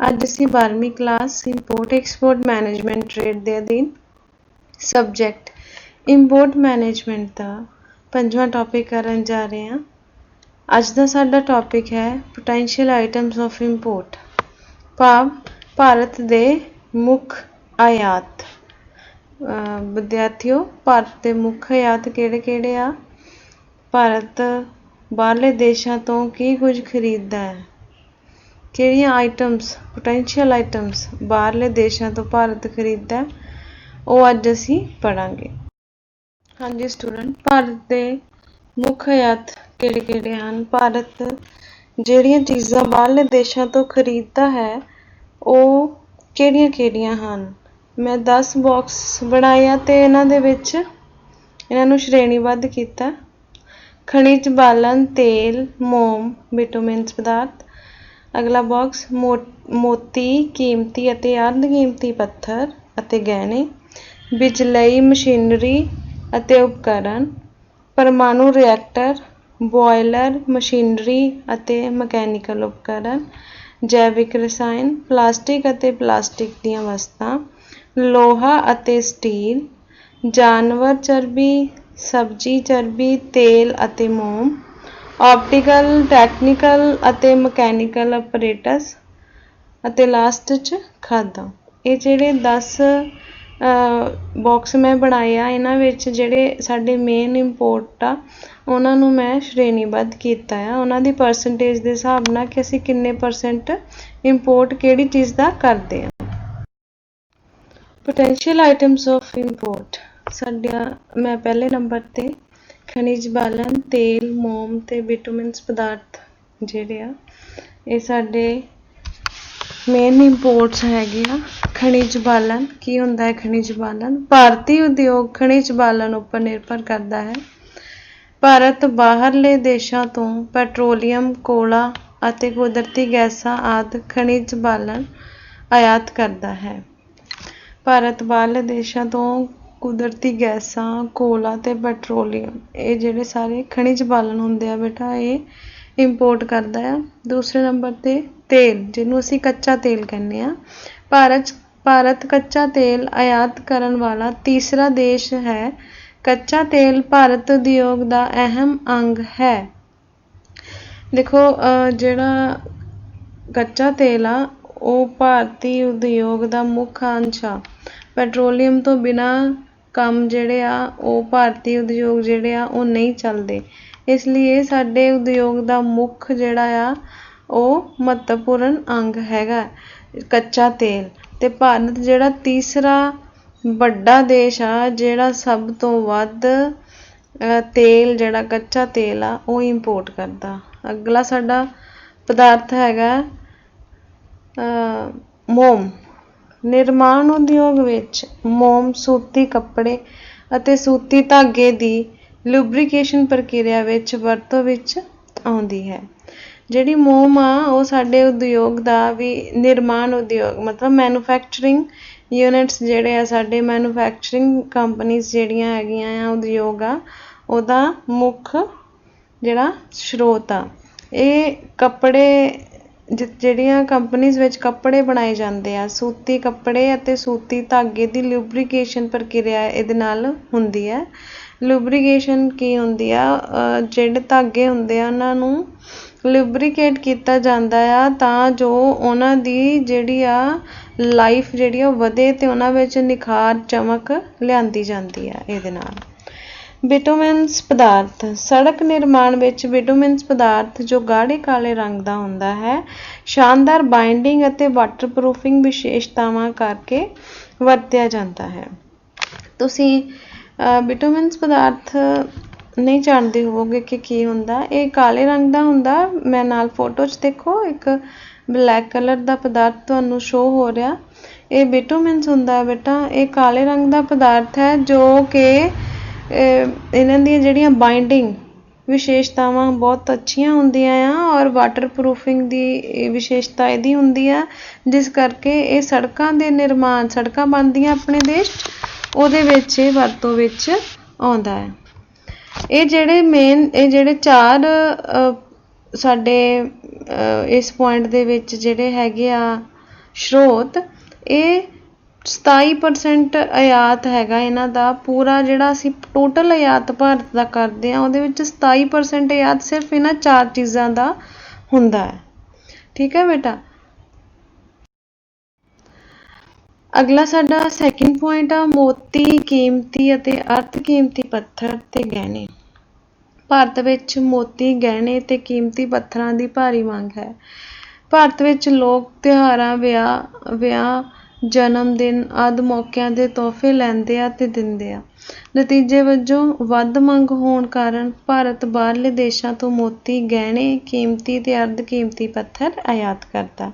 ਅੱਜ ਅਸੀਂ 12ਵੀਂ class import export management trade ਦੇ ਅਧੀਨ ਸਬਜੈਕਟ ਇੰਪੋਰਟ ਮੈਨੇਜਮੈਂਟ ਦਾ 5ਵਾਂ ਟੌਪਿਕ ਕਰਨ ਜਾ ਰਹੇ ਹਾਂ। ਅੱਜ ਦਾ ਸਾਡਾ ਟੌਪਿਕ ਹੈ ਪੋਟੈਂਸ਼ੀਅਲ ਆਈਟਮਸ ਆਫ ਇੰਪੋਰਟ, ਭਾਵ ਭਾਰਤ ਦੇ ਮੁੱਖ ਆਯਾਤ। ਵਿਦਿਆਰਥੀਓ, ਭਾਰਤ ਦੇ ਮੁੱਖ ਆਯਾਤ ਕਿਹੜੇ ਆ? ਭਾਰਤ ਬਾਹਰਲੇ ਦੇਸ਼ਾਂ ਤੋਂ ਕੀ ਕੁਝ ਖਰੀਦਦਾ ਹੈ? ਕਿਹੜੀਆਂ ਆਈਟਮਸ, ਪੋਟੈਂਸ਼ੀਅਲ ਆਈਟਮਸ ਬਾਹਰਲੇ ਦੇਸ਼ਾਂ ਤੋਂ ਭਾਰਤ ਖਰੀਦਦਾ ਹੈ, ਉਹ ਅੱਜ ਅਸੀਂ ਪੜ੍ਹਾਂਗੇ। ਹਾਂਜੀ ਸਟੂਡੈਂਟ, ਭਾਰਤ ਦੇ ਮੁੱਖ ਆਯਾਤ ਕਿਹੜੇ ਹਨ? ਭਾਰਤ ਜਿਹੜੀਆਂ ਚੀਜ਼ਾਂ ਬਾਹਰਲੇ ਦੇਸ਼ਾਂ ਤੋਂ ਖਰੀਦਦਾ ਹੈ ਉਹ ਕਿਹੜੀਆਂ ਹਨ? ਮੈਂ 10 ਬਾਕਸ ਬਣਾਏ ਆ ਤੇ ਇਹਨਾਂ ਦੇ ਵਿੱਚ ਇਹਨਾਂ ਨੂੰ ਸ਼੍ਰੇਣੀਬੱਧ ਕੀਤਾ। ਖਣਿਜ ਬਾਲਨ, ਤੇਲ, ਮੋਮ, ਵਿਟਾਮਿਨਸ ਪਦਾਰਥ। ਅਗਲਾ ਬਾਕਸ ਮੋਤੀ, ਕੀਮਤੀ ਅਤੇ ਅਰਧ ਕੀਮਤੀ ਪੱਥਰ ਅਤੇ ਗਹਿਣੇ, ਬਿਜਲਈ ਮਸ਼ੀਨਰੀ ਅਤੇ ਉਪਕਰਨ, ਪਰਮਾਣੂ ਰਿਐਕਟਰ, ਬੋਇਲਰ, ਮਸ਼ੀਨਰੀ ਅਤੇ ਮਕੈਨੀਕਲ ਉਪਕਰਨ, ਜੈਵਿਕ ਰਸਾਇਣ, ਪਲਾਸਟਿਕ ਅਤੇ ਪਲਾਸਟਿਕ ਦੀਆਂ ਵਸਤਾਂ, ਲੋਹਾ ਅਤੇ ਸਟੀਲ, ਜਾਨਵਰ ਚਰਬੀ, ਸਬਜ਼ੀ ਚਰਬੀ, ਤੇਲ ਅਤੇ ਮੋਮ, ਆਪਟੀਕਲ, ਟੈਕਨੀਕਲ ਅਤੇ ਮਕੈਨੀਕਲ ਆਪਰੇਟਸ ਅਤੇ ਲਾਸਟ 'ਚ ਖਾਦਾਂ। ਇਹ ਜਿਹੜੇ 10 ਬਾਕਸ ਮੈਂ ਬਣਾਏ ਆ, ਇਹਨਾਂ ਵਿੱਚ ਜਿਹੜੇ ਸਾਡੇ ਮੇਨ ਇੰਪੋਰਟ ਆ ਉਹਨਾਂ ਨੂੰ ਮੈਂ ਸ਼੍ਰੇਣੀਬੱਧ ਕੀਤਾ ਆ ਉਹਨਾਂ ਦੀ ਪਰਸੈਂਟੇਜ ਦੇ ਹਿਸਾਬ ਨਾਲ ਕਿ ਅਸੀਂ ਕਿੰਨੇ % ਇੰਪੋਰਟ ਕਿਹੜੀ ਚੀਜ਼ ਦਾ ਕਰਦੇ ਹਾਂ। ਪੋਟੈਂਸ਼ੀਅਲ ਆਈਟਮਸ ਆਫ ਇੰਪੋਰਟ ਸਾਡੀਆਂ, ਮੈਂ ਪਹਿਲੇ ਨੰਬਰ 'ਤੇ ਖਣਿਜ ਬਾਲਨ, ਤੇਲ, ਮੋਮ ਤੇ ਵਿਟਾਮਿਨਸ ਪਦਾਰਥ ਜਿਹੜੇ ਆ ਇਹ ਸਾਡੇ ਮੇਨ ਇੰਪੋਰਟਸ ਹੈਗੇ ਆ। ਖਣਿਜ ਬਾਲਨ ਕੀ ਹੁੰਦਾ ਹੈ? ਖਣਿਜ ਬਾਲਨ ਭਾਰਤੀ ਉਦਯੋਗ ਖਣਿਜ ਬਾਲਨ ਉੱਪਰ ਨਿਰਭਰ ਕਰਦਾ ਹੈ। ਭਾਰਤ ਬਾਹਰਲੇ ਦੇਸ਼ਾਂ ਤੋਂ ਪੈਟਰੋਲੀਅਮ, ਕੋਲਾ ਅਤੇ ਕੁਦਰਤੀ ਗੈਸਾਂ ਆਦਿ ਖਣਿਜ ਬਾਲਨ ਆਯਾਤ ਕਰਦਾ ਹੈ। ਭਾਰਤ ਬਾਹਰਲੇ ਦੇਸ਼ਾਂ ਤੋਂ ਕੁਦਰਤੀ ਗੈਸਾਂ, ਕੋਲਾ ਤੇ ਪੈਟਰੋਲੀਅਮ, ਇਹ ਜਿਹੜੇ ਸਾਰੇ ਖਣਿਜ ਬਾਲਨ ਹੁੰਦੇ ਆ ਬੇਟਾ, ਇਹ ਇੰਪੋਰਟ ਕਰਦਾ ਆ। ਦੂਸਰੇ ਨੰਬਰ 'ਤੇ ਤੇਲ, ਜਿਹਨੂੰ ਅਸੀਂ ਕੱਚਾ ਤੇਲ ਕਹਿੰਦੇ ਆ। ਭਾਰਤ ਕੱਚਾ ਤੇਲ ਆਯਾਤ ਕਰਨ ਵਾਲਾ ਤੀਸਰਾ ਦੇਸ਼ ਹੈ। ਕੱਚਾ ਤੇਲ ਭਾਰਤ ਉਦਯੋਗ ਦਾ ਅਹਿਮ ਅੰਗ ਹੈ। ਦੇਖੋ, ਜਿਹੜਾ ਕੱਚਾ ਤੇਲ ਆ ਉਹ ਭਾਰਤੀ ਉਦਯੋਗ ਦਾ ਮੁੱਖ ਅੰਸ਼ ਆ। ਪੈਟਰੋਲੀਅਮ ਤੋਂ ਬਿਨਾਂ ਕੰਮ ਜਿਹੜੇ ਆ ਉਹ ਭਾਰਤੀ ਉਦਯੋਗ ਜਿਹੜੇ ਆ ਉਹ ਨਹੀਂ ਚੱਲਦੇ, ਇਸ ਲਈ ਇਹ ਸਾਡੇ ਉਦਯੋਗ ਦਾ ਮੁੱਖ ਜਿਹੜਾ ਆ ਉਹ ਮਹੱਤਵਪੂਰਨ ਅੰਗ ਹੈਗਾ ਕੱਚਾ ਤੇਲ। ਤੇ ਭਾਰਤ ਜਿਹੜਾ ਤੀਸਰਾ ਵੱਡਾ ਦੇਸ਼ ਆ ਜਿਹੜਾ ਸਭ ਤੋਂ ਵੱਧ ਤੇਲ, ਜਿਹੜਾ ਕੱਚਾ ਤੇਲ ਆ ਉਹ ਇੰਪੋਰਟ ਕਰਦਾ। ਅਗਲਾ ਸਾਡਾ ਪਦਾਰਥ ਹੈਗਾ ਮੋਮ। ਨਿਰਮਾਣ ਉਦਯੋਗ ਵਿੱਚ ਮੋਮ ਸੂਤੀ ਕੱਪੜੇ ਅਤੇ ਸੂਤੀ ਧਾਗੇ ਦੀ ਲੁਬਰੀਕੇਸ਼ਨ ਪ੍ਰਕਿਰਿਆ ਵਿੱਚ ਵਰਤੋਂ ਵਿੱਚ ਆਉਂਦੀ ਹੈ। ਜਿਹੜੀ ਮੋਮ ਆ ਉਹ ਸਾਡੇ ਉਦਯੋਗ ਦਾ ਵੀ, ਨਿਰਮਾਣ ਉਦਯੋਗ ਮਤਲਬ ਮੈਨੂਫੈਕਚਰਿੰਗ ਯੂਨਿਟਸ ਜਿਹੜੇ ਆ, ਸਾਡੇ ਮੈਨੂਫੈਕਚਰਿੰਗ ਕੰਪਨੀਜ਼ ਜਿਹੜੀਆਂ ਹੈਗੀਆਂ ਆ, ਉਦਯੋਗ ਆ, ਉਹਦਾ ਮੁੱਖ ਜਿਹੜਾ ਸਰੋਤ ਆ। ਇਹ ਕੱਪੜੇ, ਜਿਹੜੀਆਂ ਕੰਪਨੀਜ਼ ਵਿੱਚ ਕੱਪੜੇ ਬਣਾਏ ਜਾਂਦੇ ਆ, ਸੂਤੀ ਕੱਪੜੇ ਅਤੇ ਸੂਤੀ ਧਾਗੇ ਦੀ ਲੁਬਰੀਕੇਸ਼ਨ ਪ੍ਰਕਿਰਿਆ ਇਹਦੇ ਨਾਲ ਹੁੰਦੀ ਹੈ। ਲੁਬਰੀਕੇਸ਼ਨ ਕੀ ਹੁੰਦੀ ਆ? ਜਿਹੜੇ ਧਾਗੇ ਹੁੰਦੇ ਆ ਉਹਨਾਂ ਨੂੰ ਲੁਬਰੀਕੇਟ ਕੀਤਾ ਜਾਂਦਾ ਆ ਤਾਂ ਜੋ ਉਹਨਾਂ ਦੀ ਜਿਹੜੀ ਆ ਲਾਈਫ ਜਿਹੜੀ ਆ ਉਹ ਵਧੇ ਤੇ ਉਹਨਾਂ ਵਿੱਚ ਨਿਖਾਰ, ਚਮਕ ਲਿਆਂਦੀ ਜਾਂਦੀ ਆ ਇਹਦੇ ਨਾਲ। ਵਿਟਾਮਿਨਸ ਪਦਾਰਥ, ਸੜਕ ਨਿਰਮਾਣ ਵਿੱਚ ਵਿਟਾਮਿਨਸ ਪਦਾਰਥ ਜੋ ਗਾੜੇ ਕਾਲੇ ਰੰਗ ਦਾ ਹੁੰਦਾ ਹੈ, ਸ਼ਾਨਦਾਰ ਬਾਈਂਡਿੰਗ ਅਤੇ ਵਾਟਰਪ੍ਰੂਫਿੰਗ ਵਿਸ਼ੇਸ਼ਤਾਵਾਂ ਕਰਕੇ ਵਰਤਿਆ ਜਾਂਦਾ ਹੈ। ਤੁਸੀਂ ਵਿਟਾਮਿਨਸ ਪਦਾਰਥ ਨਹੀਂ ਜਾਣਦੇ ਹੋਵੋਗੇ ਕਿ ਕੀ ਹੁੰਦਾ। ਇਹ ਕਾਲੇ ਰੰਗ ਦਾ ਹੁੰਦਾ। ਮੈਂ ਨਾਲ ਫੋਟੋ 'ਚ ਦੇਖੋ, ਇੱਕ ਬਲੈਕ ਕਲਰ ਦਾ ਪਦਾਰਥ ਤੁਹਾਨੂੰ ਸ਼ੋ ਹੋ ਰਿਹਾ, ਇਹ ਵਿਟਾਮਿਨਸ ਹੁੰਦਾ ਬੇਟਾ। ਇਹ ਕਾਲੇ ਰੰਗ ਦਾ ਪਦਾਰਥ ਹੈ ਜੋ ਕਿ ਇਹਨਾਂ ਦੀਆਂ ਜਿਹੜੀਆਂ ਬਾਈਂਡਿੰਗ ਵਿਸ਼ੇਸ਼ਤਾਵਾਂ ਬਹੁਤ ਅੱਛੀਆਂ ਹੁੰਦੀਆਂ ਆ ਔਰ ਵਾਟਰਪ੍ਰੂਫਿੰਗ ਦੀ ਵਿਸ਼ੇਸ਼ਤਾ ਇਹਦੀ ਹੁੰਦੀ ਆ, ਜਿਸ ਕਰਕੇ ਇਹ ਸੜਕਾਂ ਦੇ ਨਿਰਮਾਣ, ਸੜਕਾਂ ਬਣਦੀਆਂ ਆਪਣੇ ਦੇਸ਼ 'ਚ, ਉਹਦੇ ਵਿੱਚ ਇਹ ਵਰਤੋਂ ਵਿੱਚ ਆਉਂਦਾ ਹੈ। ਇਹ ਜਿਹੜੇ 4 ਸਾਡੇ ਇਸ ਪੁਆਇੰਟ ਦੇ ਵਿੱਚ ਜਿਹੜੇ ਹੈਗੇ ਆ स्रोत ये 27% आयात हैगा इन्हां दा। पूरा जिहड़ा असीं टोटल आयात भारत दा करदे हां उहदे विच 27% आयात सिर्फ इन्हां 4 चीज़ां दा हुंदा है। ठीक है बेटा। अगला साडा सैकेंड पॉइंट आ मोती कीमती अते अर्ध कीमती पत्थर ते गहने। ਭਾਰਤ ਵਿੱਚ ਮੋਤੀ ਗਹਿਣੇ ਤੇ ਕੀਮਤੀ ਪੱਥਰਾਂ ਦੀ ਭਾਰੀ ਮੰਗ ਹੈ। ਭਾਰਤ ਵਿੱਚ ਲੋਕ ਤਿਉਹਾਰਾਂ, ਵਿਆਹ, ਜਨਮ ਦਿਨ ਆਦਿ ਮੌਕਿਆਂ ਦੇ ਤੋਹਫੇ ਲੈਂਦੇ ਆ ਤੇ ਦਿੰਦੇ ਆ। ਨਤੀਜੇ ਵਜੋਂ ਵੱਧ ਮੰਗ ਹੋਣ ਕਾਰਨ ਭਾਰਤ ਬਾਹਰਲੇ ਦੇਸ਼ਾਂ ਤੋਂ ਮੋਤੀ, ਗਹਿਣੇ, ਕੀਮਤੀ ਤੇ ਅਰਧ ਕੀਮਤੀ ਪੱਥਰ ਆਯਾਤ ਕਰਦਾ।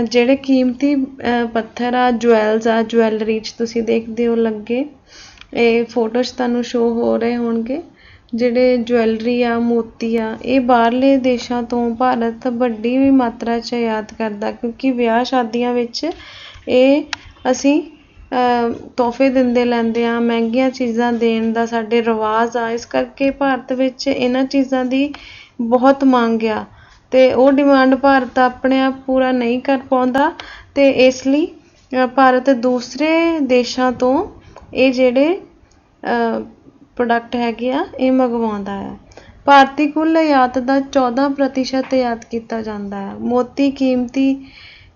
ਜਿਹੜੇ ਕੀਮਤੀ ਪੱਥਰ ਆ, ਜਵੈਲਸ ਆ, ਜਵੈਲਰੀ 'ਚ ਤੁਸੀਂ ਦੇਖਦੇ ਹੋ ਲੱਗੇ, ਇਹ ਫੋਟੋ 'ਚ ਤੁਹਾਨੂੰ ਸ਼ੋ ਹੋ ਰਹੇ ਹੋਣਗੇ। ਜਿਹੜੇ ਜਵੈਲਰੀ ਆ, ਮੋਤੀ ਆ, ਇਹ ਬਾਹਰਲੇ ਦੇਸ਼ਾਂ ਤੋਂ ਭਾਰਤ ਵੱਡੀ ਵੀ ਮਾਤਰਾ 'ਚ ਆਯਾਤ ਕਰਦਾ, ਕਿਉਂਕਿ ਵਿਆਹ ਸ਼ਾਦੀਆਂ ਵਿੱਚ ਇਹ ਅਸੀਂ ਤੋਹਫੇ ਦਿੰਦੇ ਲੈਂਦੇ ਹਾਂ। ਮਹਿੰਗੀਆਂ ਚੀਜ਼ਾਂ ਦੇਣ ਦਾ ਸਾਡੇ ਰਿਵਾਜ਼ ਆ, ਇਸ ਕਰਕੇ ਭਾਰਤ ਵਿੱਚ ਇਹਨਾਂ ਚੀਜ਼ਾਂ ਦੀ ਬਹੁਤ ਮੰਗ ਆ ਤੇ ਉਹ ਡਿਮਾਂਡ ਭਾਰਤ ਆਪਣੇ ਆਪ ਪੂਰਾ ਨਹੀਂ ਕਰ ਪਾਉਂਦਾ ਤੇ ਇਸ ਲਈ ਭਾਰਤ ਦੂਸਰੇ ਦੇਸ਼ਾਂ ਤੋਂ ਇਹ ਜਿਹੜੇ ਪ੍ਰੋਡਕਟ ਹੈਗੇ ਆ ਇਹ ਮੰਗਵਾਉਂਦਾ ਹੈ। ਭਾਰਤੀ ਕੁੱਲ ਆਯਾਤ ਦਾ 14% ਆਯਾਤ ਕੀਤਾ ਜਾਂਦਾ ਹੈ। ਮੋਤੀ, ਕੀਮਤੀ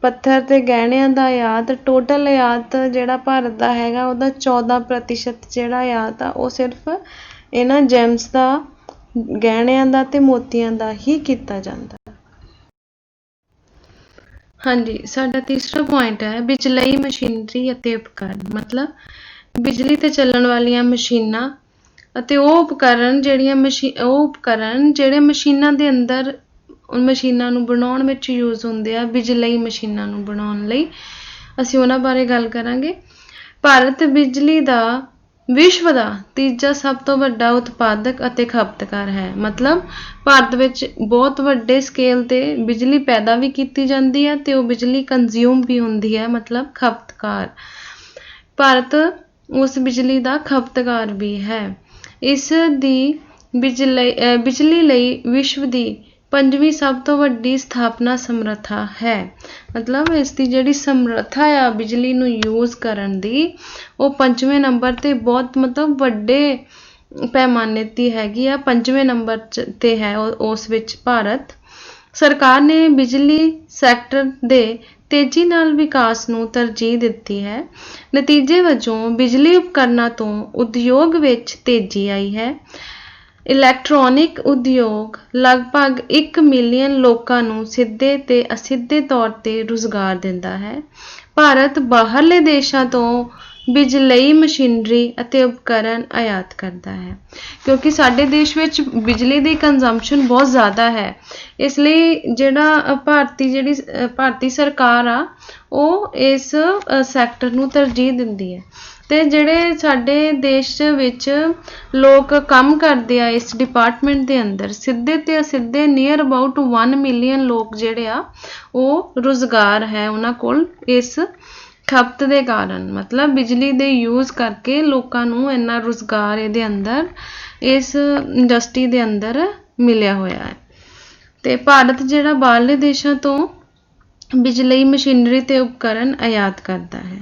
ਪੱਥਰ ਤੇ ਗਹਿਣਿਆਂ ਦਾ ਆਯਾਤ, ਟੋਟਲ ਆਯਾਤ ਜਿਹੜਾ ਭਾਰਤ ਦਾ ਹੈਗਾ ਉਹਦਾ 14% ਜਿਹੜਾ ਆਯਾਤ ਆ ਉਹ ਸਿਰਫ ਇਹਨਾਂ ਜੈਮਸ ਦਾ, ਗਹਿਣਿਆਂ ਦਾ ਤੇ ਮੋਤੀਆਂ ਦਾ ਹੀ ਕੀਤਾ ਜਾਂਦਾ। ਹਾਂਜੀ, ਸਾਡਾ ਤੀਸਰਾ ਪੁਆਇੰਟ ਹੈ ਬਿਜਲਈ ਮਸ਼ੀਨਰੀ ਅਤੇ ਉਪਕਰਨ। ਮਤਲਬ ਬਿਜਲੀ ਤੇ ਚੱਲਣ ਵਾਲੀਆਂ ਮਸ਼ੀਨਾਂ ਅਤੇ ਉਹ ਉਪਕਰਨ ਜਿਹੜੇ ਮਸ਼ੀਨਾਂ ਦੇ ਅੰਦਰ ਮਸ਼ੀਨਾਂ ਨੂੰ ਬਣਾਉਣ ਵਿੱਚ ਯੂਜ਼ ਹੁੰਦੇ ਆ। ਬਿਜਲਈ ਮਸ਼ੀਨਾਂ ਨੂੰ ਬਣਾਉਣ ਲਈ ਅਸੀਂ ਉਹਨਾਂ ਬਾਰੇ ਗੱਲ ਕਰਾਂਗੇ। ਭਾਰਤ ਬਿਜਲੀ ਦਾ ਵਿਸ਼ਵ ਦਾ ਤੀਜਾ ਸਭ ਤੋਂ ਵੱਡਾ ਉਤਪਾਦਕ ਅਤੇ ਖਪਤਕਾਰ ਹੈ। ਮਤਲਬ ਭਾਰਤ ਵਿੱਚ ਬਹੁਤ ਵੱਡੇ ਸਕੇਲ ਤੇ ਬਿਜਲੀ ਪੈਦਾ ਵੀ ਕੀਤੀ ਜਾਂਦੀ ਹੈ ਤੇ ਉਹ ਬਿਜਲੀ ਕੰਜ਼ਿਊਮ ਵੀ ਹੁੰਦੀ ਹੈ, ਮਤਲਬ ਖਪਤਕਾਰ। ਭਾਰਤ ਉਸ ਬਿਜਲੀ ਦਾ ਖਪਤਕਾਰ ਵੀ ਹੈ। ਇਸ ਦੀ ਬਿਜਲੀ ਲਈ ਵਿਸ਼ਵ ਦੀ 5ਵੀਂ ਸਭ ਤੋਂ ਵੱਡੀ ਸਥਾਪਨਾ ਸਮਰੱਥਾ ਹੈ। ਮਤਲਬ ਇਸ ਦੀ ਜਿਹੜੀ ਸਮਰੱਥਾ ਆ ਬਿਜਲੀ ਨੂੰ ਯੂਜ਼ ਕਰਨ ਦੀ ਉਹ 5ਵੇਂ ਨੰਬਰ ਤੇ ਬਹੁਤ ਵੱਡੇ ਪੈਮਾਨੇ ਦੀ ਹੈਗੀ ਆ। 5ਵੇਂ ਨੰਬਰ ਤੇ ਹੈ ਉਸ ਵਿੱਚ ਭਾਰਤ। ਸਰਕਾਰ ਨੇ ਬਿਜਲੀ ਸੈਕਟਰ ਦੇ ਤੇਜ਼ੀ ਨਾਲ ਵਿਕਾਸ ਨੂੰ ਤਰਜੀਹ ਦਿੱਤੀ ਹੈ। ਨਤੀਜੇ ਵਜੋਂ ਬਿਜਲੀ ਉਪਕਰਨਾਂ ਤੋਂ ਉਦਯੋਗ ਵਿੱਚ ਤੇਜ਼ੀ ਆਈ ਹੈ। ਇਲੈਕਟ੍ਰੋਨਿਕ ਉਦਯੋਗ ਲਗਭਗ 1 ਮਿਲੀਅਨ ਲੋਕਾਂ ਨੂੰ ਸਿੱਧੇ ਤੇ ਅਸਿੱਧੇ ਤੌਰ ਤੇ ਰੁਜ਼ਗਾਰ ਦਿੰਦਾ ਹੈ। ਭਾਰਤ ਬਾਹਰਲੇ ਦੇਸ਼ਾਂ ਤੋਂ ਬਿਜਲਈ ਮਸ਼ੀਨਰੀ ਅਤੇ ਉਪਕਰਨ ਆਯਾਤ ਕਰਦਾ ਹੈ, ਕਿਉਂਕਿ ਸਾਡੇ ਦੇਸ਼ ਵਿੱਚ ਬਿਜਲੀ ਦੀ ਕੰਜ਼ੰਪਸ਼ਨ ਬਹੁਤ ਜ਼ਿਆਦਾ ਹੈ। ਇਸ ਲਈ ਜਿਹੜਾ ਭਾਰਤੀ ਸਰਕਾਰ ਆ ਉਹ ਇਸ ਸੈਕਟਰ ਨੂੰ ਤਰਜੀਹ ਦਿੰਦੀ ਹੈ। ਤੇ ਜਿਹੜੇ ਸਾਡੇ ਦੇਸ਼ ਵਿੱਚ ਲੋਕ ਕੰਮ ਕਰਦੇ ਆ ਇਸ ਡਿਪਾਰਟਮੈਂਟ ਦੇ ਅੰਦਰ, ਸਿੱਧੇ ਤੇ ਅਸਿੱਧੇ ਨੀਅਰ ਅਬਾਊਟ 1 ਮਿਲੀਅਨ ਲੋਕ ਜਿਹੜੇ ਆ ਉਹ ਰੁਜ਼ਗਾਰ ਹੈ ਉਹਨਾਂ ਕੋਲ ਇਸ ਖਪਤ ਦੇ ਕਾਰਨ। ਮਤਲਬ ਬਿਜਲੀ ਦੇ ਯੂਜ਼ ਕਰਕੇ ਲੋਕਾਂ ਨੂੰ ਇੰਨਾ ਰੁਜ਼ਗਾਰ ਇਹਦੇ ਅੰਦਰ, ਇਸ ਇੰਡਸਟਰੀ ਦੇ ਅੰਦਰ ਮਿਲਿਆ ਹੋਇਆ ਹੈ। ਤੇ ਭਾਰਤ ਜਿਹੜਾ ਬਾਹਰਲੇ ਦੇਸ਼ਾਂ ਤੋਂ ਬਿਜਲਈ ਮਸ਼ੀਨਰੀ ਤੇ ਉਪਕਰਨ ਆਯਾਤ ਕਰਦਾ ਹੈ।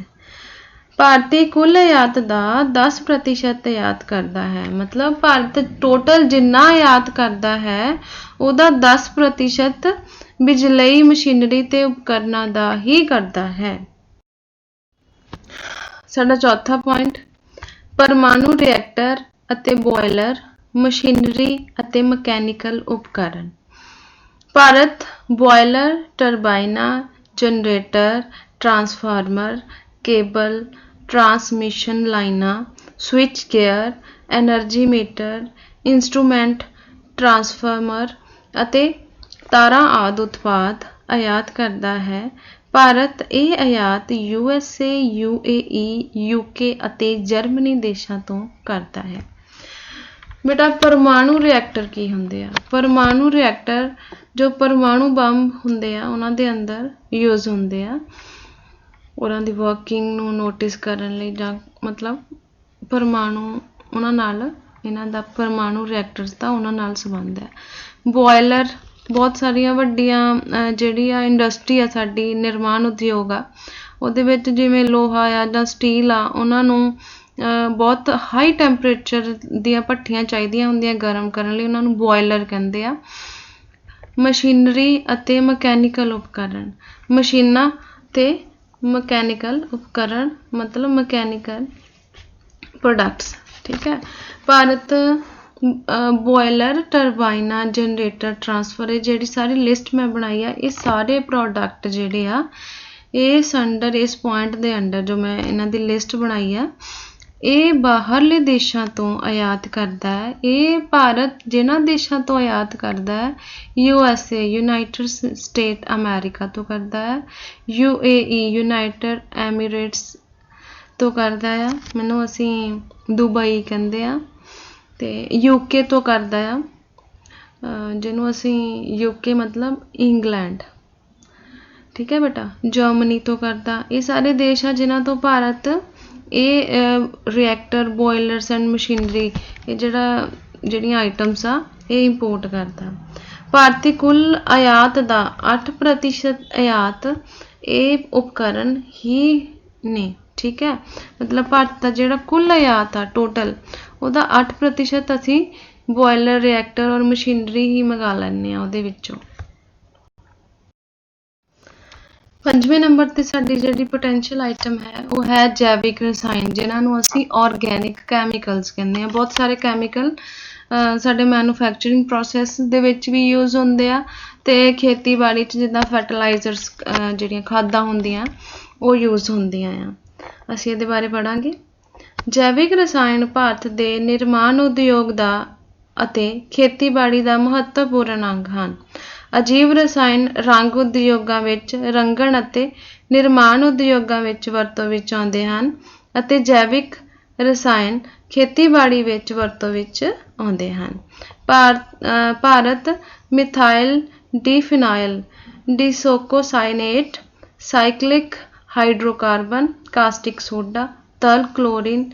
ਭਾਰਤੀ ਕੁੱਲ ਆਯਾਤ ਦਾ 10% ਆਯਾਤ ਕਰਦਾ ਹੈ। ਮਤਲਬ ਭਾਰਤ ਟੋਟਲ ਜਿੰਨਾ ਆਯਾਤ ਕਰਦਾ ਹੈ ਉਹਦਾ 10% ਬਿਜਲਈ ਮਸ਼ੀਨਰੀ ਤੇ ਉਪਕਰਨਾਂ ਦਾ ਹੀ ਕਰਦਾ ਹੈ। ਸਾਡਾ ਚੌਥਾ ਪੁਆਇੰਟ ਪਰਮਾਣੂ ਰਿਐਕਟਰ ਅਤੇ ਬੋਇਲਰ, ਮਸ਼ੀਨਰੀ ਅਤੇ ਮਕੈਨੀਕਲ ਉਪਕਰਨ। ਭਾਰਤ ਬੋਇਲਰ, ਟਰਬਾਈਨਾਂ, ਜਨਰੇਟਰ, ਟਰਾਂਸਫਾਰਮਰ, ਕੇਬਲ, ਟਰਾਂਸਮਿਸ਼ਨ ਲਾਈਨਾਂ, switchgear, energy meter, instrument, transformer ਅਤੇ ਤਾਰਾਂ ਆਦਿ ਉਤਪਾਦ ਆਯਾਤ ਕਰਦਾ ਹੈ। ਭਾਰਤ ਇਹ ਆਯਾਤ USA, UAE, UK ਅਤੇ ਜਰਮਨੀ ਦੇਸ਼ਾਂ ਤੋਂ ਕਰਦਾ ਹੈ। ਬੇਟਾ ਪਰਮਾਣੂ ਰਿਐਕਟਰ ਕੀ ਹੁੰਦੇ ਆ? ਪਰਮਾਣੂ ਰਿਐਕਟਰ ਜੋ ਪਰਮਾਣੂ ਬੰਬ ਹੁੰਦੇ ਆ ਉਹਨਾਂ ਦੇ ਅੰਦਰ ਯੂਜ਼ ਹੁੰਦੇ ਆ, ਉਹਨਾਂ ਦੀ ਵਰਕਿੰਗ ਨੂੰ ਨੋਟਿਸ ਕਰਨ ਲਈ, ਜਾਂ ਮਤਲਬ ਪਰਮਾਣੂ ਉਹਨਾਂ ਨਾਲ, ਇਹਨਾਂ ਦਾ ਪਰਮਾਣੂ ਰਿਐਕਟਰਸ ਦਾ ਉਹਨਾਂ ਨਾਲ ਸੰਬੰਧ ਹੈ। ਬੋਇਲਰ ਬਹੁਤ ਸਾਰੀਆਂ ਵੱਡੀਆਂ ਜਿਹੜੀ ਆ ਇੰਡਸਟਰੀ ਆ ਸਾਡੀ ਨਿਰਮਾਣ ਉਦਯੋਗ ਆ ਉਹਦੇ ਵਿੱਚ ਜਿਵੇਂ ਲੋਹਾ ਆ ਜਾਂ ਸਟੀਲ ਆ ਉਹਨਾਂ ਨੂੰ ਬਹੁਤ ਹਾਈ ਟੈਂਪਰੇਚਰ ਦੀਆਂ ਭੱਠੀਆਂ ਚਾਹੀਦੀਆਂ ਹੁੰਦੀਆਂ ਗਰਮ ਕਰਨ ਲਈ, ਉਹਨਾਂ ਨੂੰ ਬੋਇਲਰ ਕਹਿੰਦੇ ਆ। ਮਸ਼ੀਨਰੀ ਅਤੇ ਮਕੈਨੀਕਲ ਉਪਕਰਨ, ਮਸ਼ੀਨਾਂ ਤੇ ਮਕੈਨੀਕਲ ਉਪਕਰਨ ਮਤਲਬ ਮਕੈਨੀਕਲ ਪ੍ਰੋਡਕਟਸ, ਠੀਕ ਹੈ। ਭਾਰਤ ਬੋਇਲਰ, ਟਰਬਾਈਨਾਂ, ਜਨਰੇਟਰ, ਟਰਾਂਸਫਰ, ਇਹ ਜਿਹੜੀ ਸਾਰੀ ਲਿਸਟ ਮੈਂ ਬਣਾਈ ਆ ਇਹ ਸਾਰੇ ਪ੍ਰੋਡਕਟ ਜਿਹੜੇ ਆ ਇਸ ਅੰਡਰ ਇਸ ਪੁਆਇੰਟ ਦੇ ਅੰਡਰ ਜੋ ਮੈਂ ਇਹਨਾਂ ਦੀ ਲਿਸਟ ਬਣਾਈ ਆ ਇਹ ਬਾਹਰਲੇ ਦੇਸ਼ਾਂ ਤੋਂ ਆਯਾਤ ਕਰਦਾ ਹੈ। ਇਹ ਭਾਰਤ ਜਿਨ੍ਹਾਂ ਦੇਸ਼ਾਂ ਤੋਂ ਆਯਾਤ ਕਰਦਾ ਹੈ USA ਯੂਨਾਈਟਿਡ ਸਟੇਟ ਅਮਰੀਕਾ ਤੋਂ ਕਰਦਾ ਹੈ, UAE ਯੂਨਾਈਟਿਡ ਐਮੀਰੇਟਸ ਤੋਂ ਕਰਦਾ ਆ, ਮੈਨੂੰ ਅਸੀਂ ਦੁਬਈ ਕਹਿੰਦੇ ਆ, ਤੇ UK ਤੋਂ ਕਰਦਾ ਆ ਜਿਹਨੂੰ ਅਸੀਂ UK ਮਤਲਬ ਇੰਗਲੈਂਡ, ਠੀਕ ਹੈ ਬੇਟਾ। ਜਰਮਨੀ ਤੋਂ ਕਰਦਾ। ਇਹ ਸਾਰੇ ਦੇਸ਼ ਆ ਜਿਨ੍ਹਾਂ ਤੋਂ ਭਾਰਤ ਇਹ ਰਿਐਕਟਰ, ਬੋਇਲਰਸ ਐਂਡ ਮਸ਼ੀਨਰੀ ਇਹ ਜਿਹੜੀਆਂ ਆਈਟਮਸ ਆ ਇਹ ਇੰਪੋਰਟ ਕਰਦਾ। ਭਾਰਤੀ ਕੁੱਲ ਆਯਾਤ ਦਾ 8% ਆਯਾਤ ਇਹ ਉਪਕਰਨ ਹੀ ਨੇ, ਠੀਕ ਹੈ। ਮਤਲਬ ਭਾਰਤ ਦਾ ਜਿਹੜਾ ਕੁੱਲ ਆਯਾਤ ਆ ਟੋਟਲ ਉਹਦਾ 8% ਅਸੀਂ ਬੋਇਲਰ, ਰਿਐਕਟਰ ਔਰ ਮਸ਼ੀਨਰੀ ਹੀ ਮੰਗਾ ਲੈਂਦੇ ਹਾਂ ਉਹਦੇ ਵਿੱਚੋਂ। 5ਵੇਂ ਨੰਬਰ ਤੇ ਸਾਡੀ ਜਿਹੜੀ ਪੋਟੈਂਸ਼ੀਅਲ ਆਈਟਮ ਹੈ ਉਹ ਹੈ ਜੈਵਿਕ ਰਸਾਇਣ, ਜਿਨ੍ਹਾਂ ਨੂੰ ਅਸੀਂ ਆਰਗੈਨਿਕ ਕੈਮੀਕਲਸ ਕਹਿੰਦੇ ਹਾਂ। ਬਹੁਤ ਸਾਰੇ ਕੈਮੀਕਲ ਸਾਡੇ ਮੈਨੂਫੈਕਚਰਿੰਗ ਪ੍ਰੋਸੈਸ ਦੇ ਵਿੱਚ ਵੀ ਯੂਜ਼ ਹੁੰਦੇ ਆ ਤੇ ਖੇਤੀਬਾੜੀ 'ਚ ਜਿੱਦਾਂ ਫਰਟੀਲਾਈਜ਼ਰਸ ਜਿਹੜੀਆਂ ਖਾਦਾਂ ਹੁੰਦੀਆਂ ਉਹ ਯੂਜ਼ ਹੁੰਦੀਆਂ ਆ। ਅਸੀਂ ਇਹਦੇ ਬਾਰੇ ਪੜ੍ਹਾਂਗੇ। ਜੈਵਿਕ ਰਸਾਇਣ ਭਾਰਤ ਦੇ ਨਿਰਮਾਣ ਉਦਯੋਗ ਦਾ ਅਤੇ ਖੇਤੀਬਾੜੀ ਦਾ ਮਹੱਤਵਪੂਰਨ ਅੰਗ ਹਨ। ਅਜੀਵ ਰਸਾਇਣ ਰੰਗ ਉਦਯੋਗਾਂ ਵਿੱਚ, ਰੰਗਣ ਅਤੇ ਨਿਰਮਾਣ ਉਦਯੋਗਾਂ ਵਿੱਚ ਵਰਤੋਂ ਵਿੱਚ ਆਉਂਦੇ ਹਨ ਅਤੇ ਜੈਵਿਕ ਰਸਾਇਣ ਖੇਤੀਬਾੜੀ ਵਿੱਚ ਵਰਤੋਂ ਵਿੱਚ ਆਉਂਦੇ ਹਨ। Bharat methyl ਡੀਫਿਨਾਇਲ ਡੀਸੋਕੋਸਾਇਨੇਟ, ਸਾਈਕਲਿਕ hydrocarbon, caustic soda, ਤਰਲ ਕਲੋਰੀਨ,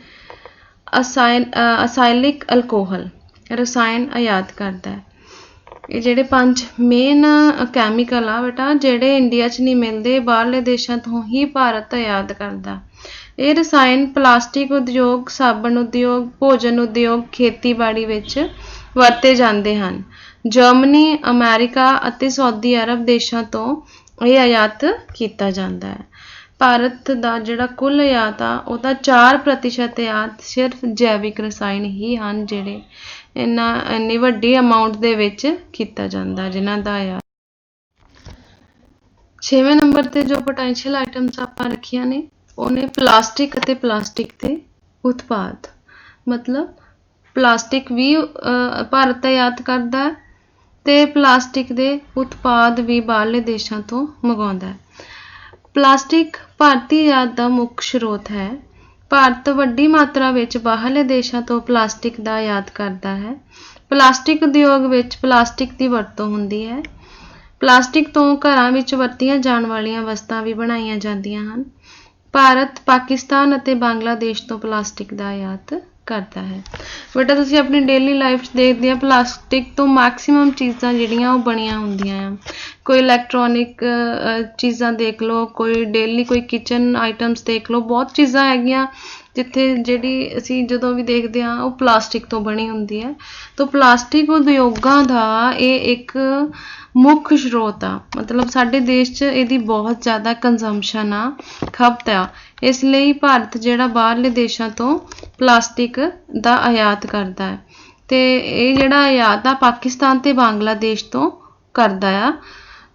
ਅਸਾਈਲਿਕ ਅਲਕੋਹਲ ਰਸਾਇਣ ਆਯਾਤ ਕਰਦਾ ਹੈ। ਇਹ ਜਿਹੜੇ 5 ਮੇਨ ਕੈਮੀਕਲ ਆ ਬੇਟਾ ਜਿਹੜੇ ਇੰਡੀਆ 'ਚ ਨਹੀਂ ਮਿਲਦੇ, ਬਾਹਰਲੇ ਦੇਸ਼ਾਂ ਤੋਂ ਹੀ ਭਾਰਤ ਆਯਾਤ ਕਰਦਾ। ਇਹ ਰਸਾਇਣ ਪਲਾਸਟਿਕ ਉਦਯੋਗ, ਸਾਬਣ ਉਦਯੋਗ, ਭੋਜਨ ਉਦਯੋਗ, ਖੇਤੀਬਾੜੀ ਵਿੱਚ ਵਰਤੇ ਜਾਂਦੇ ਹਨ। ਜਰਮਨੀ, ਅਮਰੀਕਾ ਅਤੇ ਸਾਊਦੀ ਅਰਬ ਦੇਸ਼ਾਂ ਤੋਂ ਇਹ ਆਯਾਤ ਕੀਤਾ ਜਾਂਦਾ ਹੈ। ਭਾਰਤ ਦਾ ਜਿਹੜਾ ਕੁੱਲ ਆਯਾਤ ਆ ਉਹਦਾ 4% ਆਯਾਤ ਸਿਰਫ ਜੈਵਿਕ ਰਸਾਇਣ ਹੀ ਹਨ ਜਿਹੜੇ ਇੰਨੀ ਵੱਡੀ ਅਮਾਊਂਟ ਦੇ ਵਿੱਚ ਕੀਤਾ ਜਾਂਦਾ ਜਿਨ੍ਹਾਂ ਦਾ ਆਯਾਤ। 6ਵੇਂ ਨੰਬਰ ਤੇ ਜੋ ਪੋਟੈਂਸ਼ੀਅਲ ਆਈਟਮਸ ਆਪਾਂ ਰੱਖੀਆਂ ਨੇ ਉਹ ਨੇ ਪਲਾਸਟਿਕ ਅਤੇ ਪਲਾਸਟਿਕ ਦੇ ਉਤਪਾਦ। ਮਤਲਬ ਪਲਾਸਟਿਕ ਵੀ ਭਾਰਤ ਆਯਾਤ ਕਰਦਾ ਹੈ ਤੇ ਪਲਾਸਟਿਕ ਦੇ ਉਤਪਾਦ ਵੀ ਬਾਹਰਲੇ ਦੇਸ਼ਾਂ ਤੋਂ ਮੰਗਵਾਉਂਦਾ ਹੈ। ਪਲਾਸਟਿਕ ਭਾਰਤੀ ਆਯਾਤ ਦਾ ਮੁੱਖ ਸਰੋਤ ਹੈ। ਭਾਰਤ ਵੱਡੀ ਮਾਤਰਾ ਵਿੱਚ ਬਾਹਰਲੇ ਦੇਸ਼ਾਂ ਤੋਂ ਪਲਾਸਟਿਕ ਦਾ ਆਯਾਤ ਕਰਦਾ ਹੈ। ਪਲਾਸਟਿਕ ਉਦਯੋਗ ਵਿੱਚ ਪਲਾਸਟਿਕ ਦੀ ਵਰਤੋਂ ਹੁੰਦੀ ਹੈ। ਪਲਾਸਟਿਕ ਤੋਂ ਘਰਾਂ ਵਿੱਚ ਵਰਤੀਆਂ ਜਾਣ ਵਾਲੀਆਂ ਵਸਤਾਂ ਵੀ ਬਣਾਈਆਂ ਜਾਂਦੀਆਂ ਹਨ। ਭਾਰਤ, ਪਾਕਿਸਤਾਨ ਅਤੇ ਬੰਗਲਾਦੇਸ਼ ਤੋਂ ਪਲਾਸਟਿਕ ਦਾ ਆਯਾਤ ਕਰਦਾ ਹੈ। ਬੇਟਾ ਤੁਸੀਂ ਆਪਣੀ ਡੇਲੀ ਲਾਈਫ 'ਚ ਦੇਖਦੇ ਆ ਪਲਾਸਟਿਕ ਤੋਂ ਮੈਕਸੀਮਮ ਚੀਜ਼ਾਂ ਜਿਹੜੀਆਂ ਉਹ ਬਣੀਆਂ ਹੁੰਦੀਆਂ ਆ। ਕੋਈ ਇਲੈਕਟ੍ਰੋਨਿਕ ਚੀਜ਼ਾਂ ਦੇਖ ਲਓ, ਕੋਈ ਡੇਲੀ ਕੋਈ ਕਿਚਨ ਆਈਟਮਸ ਦੇਖ ਲਓ, ਬਹੁਤ ਚੀਜ਼ਾਂ ਹੈਗੀਆਂ ਜਿੱਥੇ ਜਿਹੜੀ ਅਸੀਂ ਜਦੋਂ ਵੀ ਦੇਖਦੇ ਹਾਂ ਉਹ ਪਲਾਸਟਿਕ ਤੋਂ ਬਣੀ ਹੁੰਦੀ ਹੈ। ਤਾਂ ਪਲਾਸਟਿਕ ਉਦਯੋਗਾਂ ਦਾ ਇਹ ਇੱਕ ਮੁੱਖ ਸਰੋਤ ਆ। ਮਤਲਬ ਸਾਡੇ ਦੇਸ਼ 'ਚ ਇਹਦੀ ਬਹੁਤ ਜ਼ਿਆਦਾ ਕੰਜ਼ੰਪਸ਼ਨ ਆ, ਖਪਤ ਆ। ਇਸ ਲਈ ਭਾਰਤ ਜਿਹੜਾ ਬਾਹਰਲੇ ਦੇਸ਼ਾਂ ਤੋਂ ਪਲਾਸਟਿਕ ਦਾ ਆਯਾਤ ਕਰਦਾ ਹੈ ਤੇ ਇਹ ਜਿਹੜਾ ਆਯਾਤ ਆ ਪਾਕਿਸਤਾਨ ਤੇ ਬੰਗਲਾਦੇਸ਼ ਤੋਂ ਕਰਦਾ ਆ।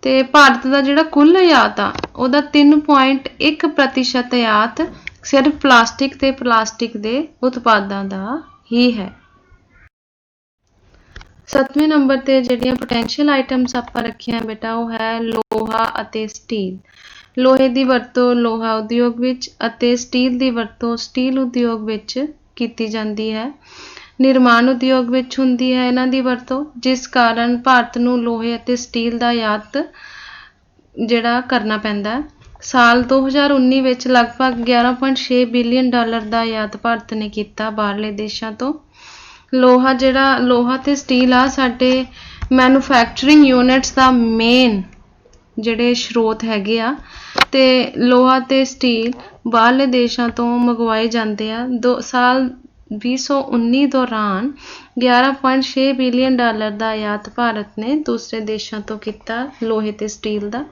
ਤੇ ਭਾਰਤ ਦਾ ਜਿਹੜਾ ਕੁੱਲ ਆਯਾਤ ਆ ਉਹਦਾ 3.1% ਆਯਾਤ ਸਿਰਫ ਪਲਾਸਟਿਕ ਤੇ ਪਲਾਸਟਿਕ ਦੇ ਉਤਪਾਦਾਂ ਦਾ ਹੀ ਹੈ। 7ਵੇਂ ਨੰਬਰ ਤੇ ਜਿਹੜੀਆਂ ਪੋਟੈਂਸ਼ੀਅਲ ਆਈਟਮਸ ਆਪਾਂ ਰੱਖੀਆਂ ਬੇਟਾ ਉਹ ਹੈ ਲੋਹਾ ਅਤੇ ਸਟੀਲ। ਲੋਹੇ ਦੀ ਵਰਤੋਂ ਲੋਹਾ ਉਦਯੋਗ ਵਿੱਚ ਅਤੇ ਸਟੀਲ ਦੀ ਵਰਤੋਂ ਸਟੀਲ ਉਦਯੋਗ ਵਿੱਚ ਕੀਤੀ ਜਾਂਦੀ ਹੈ। ਨਿਰਮਾਣ ਉਦਯੋਗ ਵਿੱਚ ਹੁੰਦੀ ਹੈ ਇਹਨਾਂ ਦੀ ਵਰਤੋਂ, ਜਿਸ ਕਾਰਨ ਭਾਰਤ ਨੂੰ ਲੋਹੇ ਅਤੇ ਸਟੀਲ ਦਾ ਆਯਾਤ ਜਿਹੜਾ ਕਰਨਾ ਪੈਂਦਾ ਹੈ। ਸਾਲ 2019 ਵਿੱਚ ਲਗਭਗ $11.6 ਬਿਲੀਅਨ ਦਾ ਆਯਾਤ ਭਾਰਤ ਨੇ ਕੀਤਾ ਬਾਹਰਲੇ ਦੇਸ਼ਾਂ ਤੋਂ। ਲੋਹਾ ਤੇ ਸਟੀਲ ਆ ਸਾਡੇ ਮੈਨੂਫੈਕਚਰਿੰਗ ਯੂਨਿਟਸ ਦਾ ਮੇਨ ਜਿਹੜੇ ਸਰੋਤ ਹੈਗੇ ਆ, ਤੇ ਲੋਹਾ ਤੇ ਸਟੀਲ ਬਾਹਰਲੇ ਦੇਸ਼ਾਂ ਤੋਂ ਮੰਗਵਾਏ ਜਾਂਦੇ ਆ। ਸਾਲ 2019 ਦੌਰਾਨ 11.6 ਬਿਲੀਅਨ ਡਾਲਰ ਦਾ ਆਯਾਤ ਭਾਰਤ ਨੇ ਦੂਸਰੇ ਦੇਸ਼ਾਂ ਤੋਂ ਕੀਤਾ ਲੋਹੇ ਤੇ ਸਟੀਲ ਦਾ।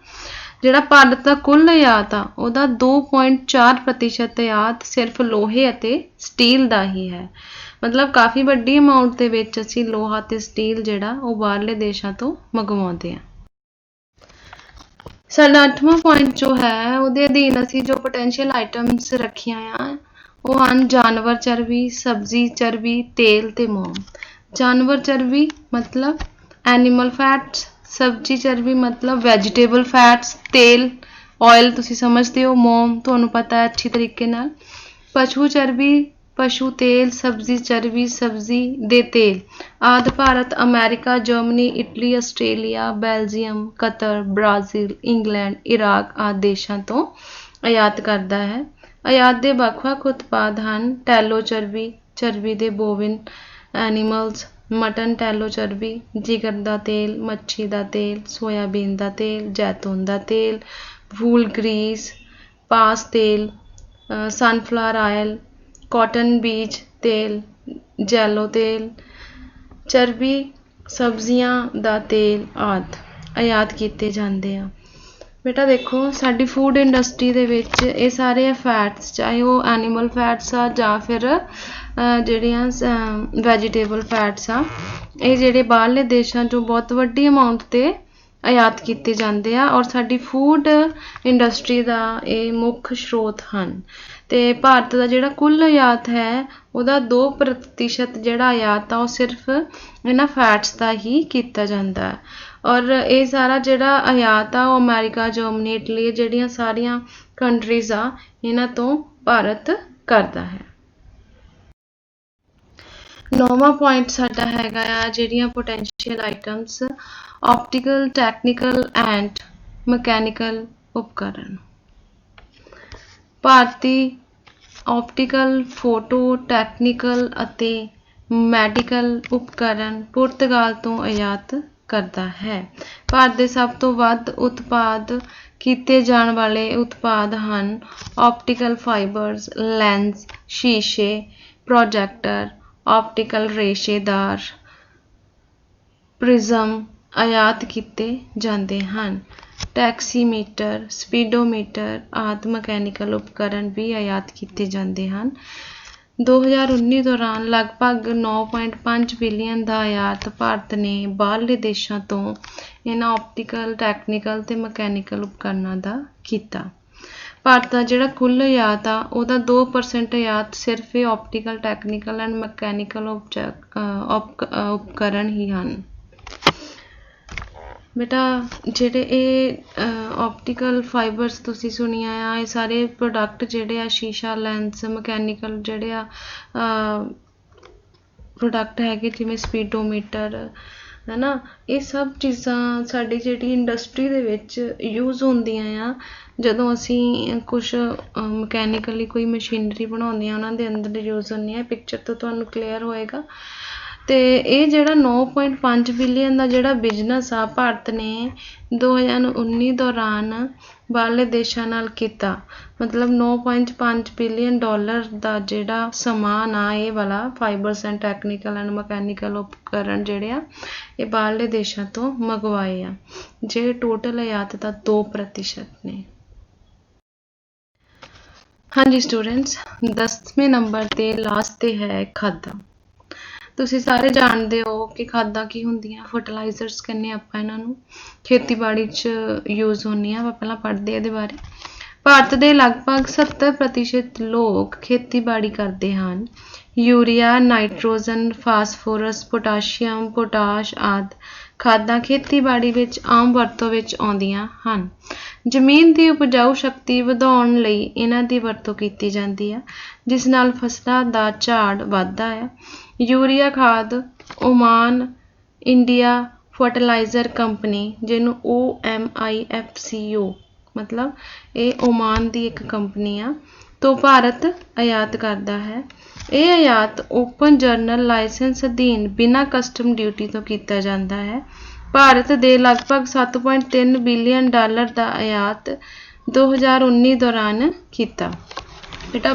ਜਿਹੜਾ ਭਾਰਤ ਦਾ ਕੁੱਲ ਆਯਾਤ ਆ ਉਹਦਾ 2.4% ਆਯਾਤ ਸਿਰਫ ਲੋਹੇ ਅਤੇ ਸਟੀਲ ਦਾ ਹੀ ਹੈ। ਮਤਲਬ ਕਾਫੀ ਵੱਡੀ ਅਮਾਊਂਟ ਦੇ ਵਿੱਚ ਅਸੀਂ ਲੋਹਾ ਤੇ ਸਟੀਲ ਜਿਹੜਾ ਉਹ ਬਾਹਰਲੇ ਦੇਸ਼ਾਂ ਤੋਂ ਮੰਗਵਾਉਂਦੇ ਆ। ਸਾਡਾ 8ਵਾਂ ਪੁਆਇੰਟ ਜੋ ਹੈ ਉਹਦੇ ਅਧੀਨ ਅਸੀਂ ਜੋ ਪੋਟੈਂਸ਼ੀਅਲ ਆਈਟਮਸ ਰੱਖੀਆਂ ਆ ਉਹ ਹਨ ਜਾਨਵਰ ਚਰਬੀ, ਸਬਜ਼ੀ ਚਰਬੀ, ਤੇਲ ਤੇ ਮੋਮ। ਜਾਨਵਰ ਚਰਬੀ ਮਤਲਬ ਐਨੀਮਲ ਫੈਟਸ, ਸਬਜ਼ੀ ਚਰਬੀ ਮਤਲਬ ਵੈਜੀਟੇਬਲ ਫੈਟਸ, ਤੇਲ ਆਇਲ ਤੁਸੀਂ ਸਮਝਦੇ ਹੋ, ਮੋਮ ਤੁਹਾਨੂੰ ਪਤਾ ਹੈ ਅੱਛੀ ਤਰੀਕੇ ਨਾਲ। ਪਸ਼ੂ ਚਰਬੀ, ਪਸ਼ੂ ਤੇਲ, ਸਬਜ਼ੀ ਚਰਬੀ, ਸਬਜ਼ੀ ਦੇ ਤੇਲ ਆਦਿ Bharat America, Germany, Italy, Australia, Belgium, Qatar, Brazil, England, Iraq ਆਦਿ ਦੇਸ਼ਾਂ ਤੋਂ ਆਯਾਤ ਕਰਦਾ ਹੈ। ਆਯਾਤ ਦੇ ਵੱਖ-ਵੱਖ ਉਤਪਾਦ ਹਨ। ਟੈਲੋ ਚਰਬੀ, ਚਰਬੀ ਦੇ ਬੋਵਿਨ ਐਨੀਮਲਸ, ਮਟਨ ਟੈਲੋ ਚਰਬੀ, ਜਿਗਰ ਦਾ ਤੇਲ, ਮੱਛੀ ਦਾ ਤੇਲ, ਸੋਇਆਬੀਨ ਦਾ ਤੇਲ, ਜੈਤੂਨ ਦਾ ਤੇਲ, ਵੂਲ ਗਰੀਸ, ਪਾਸ ਤੇਲ, ਸਨਫਲਾਵਰ ਆਇਲ, ਕਾਟਨ ਬੀਜ ਤੇਲ, ਜੈਲੋ ਤੇਲ, ਚਰਬੀ, ਸਬਜ਼ੀਆਂ ਦਾ ਤੇਲ ਆਦਿ ਆਯਾਤ ਕੀਤੇ ਜਾਂਦੇ ਆ। ਬੇਟਾ ਦੇਖੋ ਸਾਡੀ ਫੂਡ ਇੰਡਸਟਰੀ ਦੇ ਵਿੱਚ ਇਹ ਸਾਰੇ ਫੈਟਸ, ਚਾਹੇ ਉਹ ਐਨੀਮਲ ਫੈਟਸ ਆ ਜਾਂ ਫਿਰ ਜਿਹੜੀਆਂ ਵੈਜੀਟੇਬਲ ਫੈਟਸ ਆ, ਇਹ ਜਿਹੜੇ ਬਾਹਰਲੇ ਦੇਸ਼ਾਂ 'ਚੋਂ ਬਹੁਤ ਵੱਡੀ ਅਮਾਊਂਟ 'ਤੇ ਆਯਾਤ ਕੀਤੇ ਜਾਂਦੇ ਆ ਔਰ ਸਾਡੀ ਫੂਡ ਇੰਡਸਟਰੀ ਦਾ ਇਹ ਮੁੱਖ ਸਰੋਤ ਹਨ। ਤੇ ਭਾਰਤ ਦਾ ਜਿਹੜਾ ਕੁੱਲ ਆਯਾਤ ਹੈ ਉਹਦਾ 2% ਜਿਹੜਾ ਆਯਾਤ ਆ ਉਹ ਸਿਰਫ ਇਹਨਾਂ ਫੈਟਸ ਦਾ ਹੀ ਕੀਤਾ ਜਾਂਦਾ ਹੈ। ਔਰ ਇਹ ਸਾਰਾ ਜਿਹੜਾ ਆਯਾਤ ਆ ਉਹ ਅਮਰੀਕਾ, ਜਰਮਨੀ, ਇਟਲੀ ਜਿਹੜੀਆਂ ਸਾਰੀਆਂ ਕੰਟਰੀਜ਼ ਆ ਇਹਨਾਂ ਤੋਂ ਭਾਰਤ ਕਰਦਾ ਹੈ। 9ਵਾਂ ਪੁਆਇੰਟ ਸਾਡਾ ਹੈਗਾ ਆ ਜਿਹੜੀਆਂ potential items, optical, technical and mechanical ਉਪਕਰਨ। ਭਾਰਤੀ ਆਪਟੀਕਲ, ਫੋਟੋ, ਟੈਕਨੀਕਲ ਅਤੇ ਮੈਡੀਕਲ ਉਪਕਰਨ ਪੁਰਤਗਾਲ ਤੋਂ ਆਯਾਤ ਕਰਦਾ ਹੈ। ਭਾਰਤ ਦੇ ਸਭ ਤੋਂ ਵੱਧ ਉਤਪਾਦ ਕੀਤੇ ਜਾਣ ਵਾਲੇ ਉਤਪਾਦ ਹਨ ਆਪਟੀਕਲ ਫਾਈਬਰਸ, ਲੈਂਸ, ਸ਼ੀਸ਼ੇ, ਪ੍ਰੋਜੈਕਟਰ, ਆਪਟੀਕਲ ਰੇਸ਼ੇਦਾਰ, ਪ੍ਰਿਜ਼ਮ ਆਯਾਤ ਕੀਤੇ ਜਾਂਦੇ ਹਨ। ਟੈਕਸੀਮੀਟਰ, ਸਪੀਡੋਮੀਟਰ ਆਦਿ ਮਕੈਨੀਕਲ ਉਪਕਰਨ ਵੀ ਆਯਾਤ ਕੀਤੇ ਜਾਂਦੇ ਹਨ। 2019 ਦੌਰਾਨ ਲਗਭਗ 9.5 ਬਿਲੀਅਨ ਦਾ ਆਯਾਤ ਭਾਰਤ ਨੇ ਬਾਹਰਲੇ ਦੇਸ਼ਾਂ ਤੋਂ ਇਹਨਾਂ ਆਪਟੀਕਲ, ਟੈਕਨੀਕਲ ਤੇ ਮਕੈਨੀਕਲ ਉਪਕਰਨਾਂ ਦਾ ਕੀਤਾ। ਭਾਰਤ ਦਾ ਜਿਹੜਾ ਕੁੱਲ ਆਯਾਤ ਆ ਉਹਦਾ 2% ਆਯਾਤ ਸਿਰਫ ਇਹ ਆਪਟੀਕਲ, ਟੈਕਨੀਕਲ ਐਂਡ ਮਕੈਨੀਕਲ ਉਪਕਰਨ ਹੀ ਹਨ। ਬੇਟਾ ਜਿਹੜੇ ਇਹ ਆਪਟੀਕਲ ਫਾਈਬਰਸ ਤੁਸੀਂ ਸੁਣੀਆਂ ਆ, ਇਹ ਸਾਰੇ ਪ੍ਰੋਡਕਟ ਜਿਹੜੇ ਆ ਸ਼ੀਸ਼ਾ, ਲੈਂਸ, ਮਕੈਨੀਕਲ ਜਿਹੜੇ ਆ ਪ੍ਰੋਡਕਟ ਹੈਗੇ ਜਿਵੇਂ ਸਪੀਡੋਮੀਟਰ ਹੈ ਨਾ, ਇਹ ਸਭ ਚੀਜ਼ਾਂ ਸਾਡੀ ਜਿਹੜੀ ਇੰਡਸਟਰੀ ਦੇ ਵਿੱਚ ਯੂਜ਼ ਹੁੰਦੀਆਂ ਆ। ਜਦੋਂ ਅਸੀਂ ਕੁਛ ਮਕੈਨੀਕਲੀ ਕੋਈ ਮਸ਼ੀਨਰੀ ਬਣਾਉਂਦੇ ਹਾਂ ਉਹਨਾਂ ਦੇ ਅੰਦਰ ਯੂਜ਼ ਹੁੰਦੀ ਆ। ਪਿਕਚਰ ਤੋਂ ਤੁਹਾਨੂੰ ਕਲੀਅਰ ਹੋਏਗਾ। ਤੇ ਇਹ ਜਿਹੜਾ 9.5 ਬਿਲੀਅਨ ਦਾ ਜਿਹੜਾ ਬਿਜ਼ਨਸ ਆ ਭਾਰਤ ਨੇ 2019 ਦੌਰਾਨ ਬਾਹਰਲੇ ਦੇਸ਼ਾਂ ਨਾਲ ਕੀਤਾ, ਮਤਲਬ 9.5 ਬਿਲੀਅਨ ਡਾਲਰ ਦਾ ਜਿਹੜਾ ਸਮਾਨ ਆ ਇਹ ਵਾਲਾ fibres and technical and mechanical ਉਪਕਰਨ ਜਿਹੜੇ ਆ ਇਹ ਬਾਹਰਲੇ ਦੇਸ਼ਾਂ ਤੋਂ ਮੰਗਵਾਏ ਆ, ਜਿਹੜੇ ਟੋਟਲ ਆਯਾਤ ਦਾ 2% ਨੇ। ਹਾਂਜੀ ਸਟੂਡੈਂਟਸ, 10ਵੇਂ ਨੰਬਰ ਤੇ ਲਾਸਟ ਤੇ ਹੈ ਖਾਦਾਂ। ਤੁਸੀਂ ਸਾਰੇ ਜਾਣਦੇ ਹੋ ਕਿ ਖਾਦਾਂ ਕੀ ਹੁੰਦੀਆਂ, ਫਰਟੀਲਾਈਜ਼ਰਸ ਕਹਿੰਦੇ ਆਪਾਂ ਇਹਨਾਂ ਨੂੰ, ਖੇਤੀਬਾੜੀ 'ਚ ਯੂਜ਼ ਹੁੰਦੀਆਂ। ਆਪਾਂ ਪਹਿਲਾਂ ਪੜ੍ਹਦੇ ਇਹਦੇ ਬਾਰੇ। ਭਾਰਤ ਦੇ ਲਗਭਗ 70% ਲੋਕ ਖੇਤੀਬਾੜੀ ਕਰਦੇ ਹਨ। Urea, nitrogen, phosphorus, potassium, potash ਆਦਿ ਖਾਦਾਂ ਖੇਤੀਬਾੜੀ ਵਿੱਚ ਆਮ ਵਰਤੋਂ ਵਿੱਚ ਆਉਂਦੀਆਂ ਹਨ। ਜ਼ਮੀਨ ਦੀ ਉਪਜਾਊ ਸ਼ਕਤੀ ਵਧਾਉਣ ਲਈ ਇਹਨਾਂ ਦੀ ਵਰਤੋਂ ਕੀਤੀ ਜਾਂਦੀ ਹੈ, ਜਿਸ ਨਾਲ ਫਸਲਾਂ ਦਾ ਝਾੜ ਵੱਧਦਾ ਹੈ। ਯੂਰੀਆ ਖਾਦ ਓਮਾਨ ਇੰਡੀਆ ਫਰਟੀਲਾਈਜ਼ਰ ਕੰਪਨੀ, ਜਿਹਨੂੰ OMIFCO ਮਤਲਬ ਇਹ ਓਮਾਨ ਦੀ ਇੱਕ ਕੰਪਨੀ ਆ, ਤੋਂ ਭਾਰਤ ਆਯਾਤ ਕਰਦਾ ਹੈ। ਇਹ ਆਯਾਤ ਓਪਨ ਜਨਰਲ ਲਾਇਸੈਂਸ ਅਧੀਨ ਬਿਨਾਂ ਕਸਟਮ ਡਿਊਟੀ ਤੋਂ ਕੀਤਾ ਜਾਂਦਾ ਹੈ। ਭਾਰਤ ਦੇ ਲਗਭਗ 7.3 ਬਿਲੀਅਨ ਡਾਲਰ ਦਾ ਆਯਾਤ 2019 ਦੌਰਾਨ ਕੀਤਾ। ਬੇਟਾ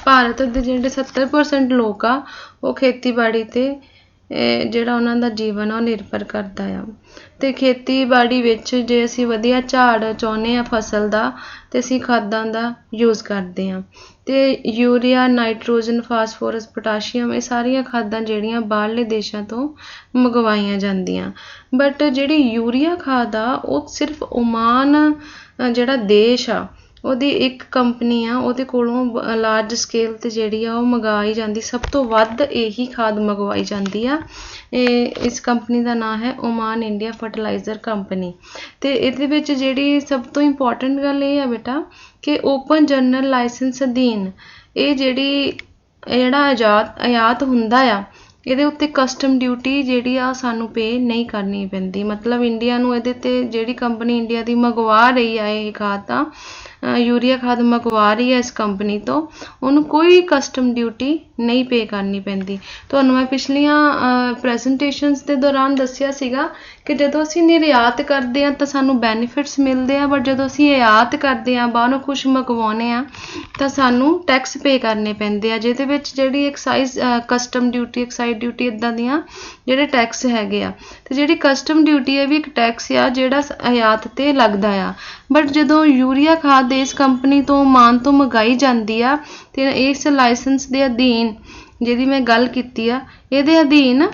ਭਾਰਤ ਦੇ ਜਿਹੜੇ 70% ਲੋਕ ਆ ਉਹ ਖੇਤੀਬਾੜੀ ਤੇ ਜਿਹੜਾ ਉਹਨਾਂ ਦਾ ਜੀਵਨ ਆ ਉਹ ਨਿਰਭਰ ਕਰਦਾ ਆ। ਤੇ ਖੇਤੀਬਾੜੀ ਵਿੱਚ ਜੇ ਅਸੀਂ ਵਧੀਆ ਝਾੜ ਚਾਹੁੰਦੇ ਆ ਫਸਲ ਦਾ ਤੇ ਅਸੀਂ ਖਾਦਾਂ ਦਾ ਯੂਜ਼ ਕਰਦੇ ਹਾਂ। ਤੇ ਯੂਰੀਆ, ਨਾਈਟ੍ਰੋਜਨ, ਫਾਸਫੋਰਸ, ਪੋਟਾਸ਼ੀਅਮ ਇਹ ਸਾਰੀਆਂ ਖਾਦਾਂ ਜਿਹੜੀਆਂ ਬਾਹਰਲੇ ਦੇਸ਼ਾਂ ਤੋਂ ਮੰਗਵਾਈਆਂ ਜਾਂਦੀਆਂ। ਬਟ ਜਿਹੜੀ ਯੂਰੀਆ ਖਾਦ ਆ ਉਹ ਸਿਰਫ ਓਮਾਨ ਜਿਹੜਾ ਦੇਸ਼ ਆ ਉਹਦੀ ਇੱਕ ਕੰਪਨੀ ਆ ਉਹਦੇ ਕੋਲੋਂ ਲਾਰਜ ਸਕੇਲ ਤੇ ਜਿਹੜੀ ਆ ਉਹ ਮੰਗਵਾਈ ਜਾਂਦੀ। ਸਭ ਤੋਂ ਵੱਧ ਇਹੀ ਖਾਦ ਮੰਗਵਾਈ ਜਾਂਦੀ ਆ। ਇਸ ਕੰਪਨੀ ਦਾ ਨਾਮ ਹੈ ਓਮਾਨ ਇੰਡੀਆ ਫਰਟੀਲਾਈਜ਼ਰ ਕੰਪਨੀ। ਤੇ ਇਹਦੇ ਵਿੱਚ ਜਿਹੜੀ ਸਭ ਤੋਂ ਇੰਪੋਰਟੈਂਟ ਗੱਲ ਇਹ ਆ ਬੇਟਾ ਕਿ ਓਪਨ ਜਨਰਲ ਲਾਇਸੈਂਸ ਅਧੀਨ ਇਹ ਜਿਹੜਾ ਆਯਾਤ ਹੁੰਦਾ ਆ ਇਹਦੇ ਉੱਤੇ ਕਸਟਮ ਡਿਊਟੀ ਜਿਹੜੀ ਆ ਸਾਨੂੰ ਪੇ ਨਹੀਂ ਕਰਨੀ ਪੈਂਦੀ। ਮਤਲਬ ਇੰਡੀਆ ਨੂੰ ਇਹਦੇ ਤੇ ਜਿਹੜੀ ਕੰਪਨੀ ਇੰਡੀਆ ਦੀ ਮੰਗਵਾ ਰਹੀ ਆ ਇਹ ਖਾਦ ਤਾਂ ਯੂਰੀਆ ਖਾਦ ਮੰਗਵਾ ਰਹੀ ਹੈ ਇਸ ਕੰਪਨੀ ਤੋਂ, ਉਹਨੂੰ ਕੋਈ ਕਸਟਮ ਡਿਊਟੀ ਨਹੀਂ ਪੇ ਕਰਨੀ ਪੈਂਦੀ। ਤੁਹਾਨੂੰ ਮੈਂ ਪਿਛਲੀਆਂ ਪ੍ਰੈਜੈਂਟੇਸ਼ਨਸ ਦੇ ਦੌਰਾਨ ਦੱਸਿਆ ਸੀਗਾ ਕਿ ਜਦੋਂ ਅਸੀਂ ਨਿਰਯਾਤ ਕਰਦੇ ਹਾਂ ਤਾਂ ਸਾਨੂੰ ਬੈਨੀਫਿਟਸ ਮਿਲਦੇ ਆ, ਬਟ ਜਦੋਂ ਅਸੀਂ ਆਯਾਤ ਕਰਦੇ ਹਾਂ ਬਾਹਰੋਂ ਕੁਛ ਮੰਗਵਾਉਂਦੇ ਆ ਤਾਂ ਸਾਨੂੰ ਟੈਕਸ ਪੇ ਕਰਨੇ ਪੈਂਦੇ ਆ, ਜਿਹਦੇ ਵਿੱਚ ਜਿਹੜੀ excise custom duty, excise duty ਇੱਦਾਂ ਦੀਆਂ ਜਿਹੜੇ ਟੈਕਸ ਹੈਗੇ ਆ। ਤੇ ਜਿਹੜੀ ਕਸਟਮ ਡਿਊਟੀ ਹੈ ਵੀ ਇੱਕ ਟੈਕਸ ਆ ਜਿਹੜਾ ਆਯਾਤ ਤੇ ਲੱਗਦਾ ਆ। ਬਟ ਜਦੋਂ ਯੂਰੀਆ ਖਾਦ ਇਸ ਕੰਪਨੀ ਤੋਂ ਓਮਾਨ ਤੋਂ ਮੰਗਾਈ ਜਾਂਦੀ ਆ ਤੇ ਇਸ ਲਾਇਸੈਂਸ ਦੇ ਅਧੀਨ ਜਿਹਦੀ ਮੈਂ ਗੱਲ ਕੀਤੀ ਆ ਇਹਦੇ ਅਧੀਨ